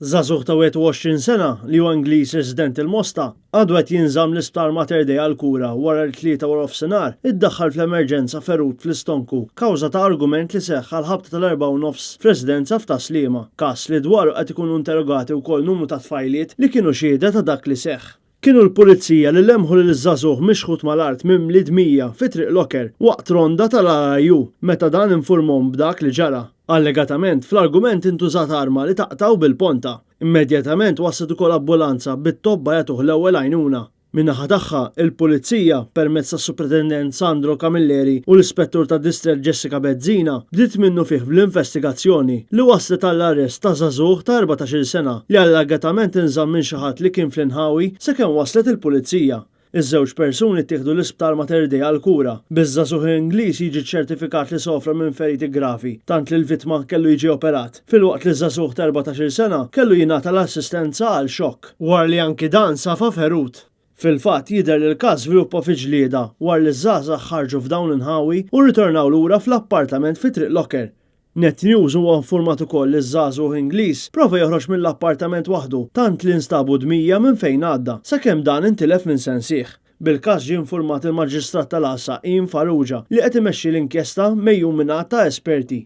Żagħżugħ ta' 21 sena li huwa Ingliż resident il-Mosta għadu qed jinżamm l-isptar Mater Dei għall-kura wara l-3 wara iddaħħal fl-emerġenza ferut fl-istonku kawża ta' argument li seħħ għal ħabta tal-4 f'residenza f'Taslima. Każ li dwaru qed ikunu interrogati wkoll numru ta' tfajliet li kienu xhieda ta' dak li seħħ. Kienu l-pulizija li lemħu lil żagħżugħ mixħut mal-art mimli dmija fi triq Locker waqt ronda tal-RIU meta dan infurmhom b'dak li ġara. Allegatament fl-argument intużat arma li taqtaw bil-ponta. Immedjatament waslet ukoll ambulanza bit-tobba jagħtuh l-ewwel għajnuna. Min-naħa tagħha il-pulizija permezz tas-Supretendent Sandro Camilleri u l-Ispettur tad-Distrett Jessica Bezzina bdiet minnu fih bl-investigazzjoni li waslet għall-arrest ta' żagħżugħ ta' 14 sena li allegatament inżamm minn xi ħadd li kien fl-inħawi sakemm waslet il-pulizija. Iż-żewġ persuni ttieħdu l-isptar Mater Dei għall-kura. Biż-żagħżugħ Ingliż jiġi ċertifikat li sofra minn feriti gravi, tant li l-vittma kellu jiġi operat. Filwaqt li żagħżugħ ta' 14 sena kellu jingħata l-assistenza għal xokk, wara li anki dan safa ferut. Fil-fatt jidher li l-każ żviluppa fi ġlieda wara li ż-żgħażagħ ħarġu f'dawn inħawi u rritornaw lura fl-appartament fi triq Locker. Net News huwa infurmat ukoll li żagħżugħ Ingliż prova joħroġ mill-appartament waħdu tant li nstabu dmija minn fejn għadda sakemm dan intilef minn sensieħ. Bil-każ ġie infurmat il-Maġistrat tal-Għassa Ian Farrugia li qed imexxi l-inkjesta mejjun mingħata ta' esperti.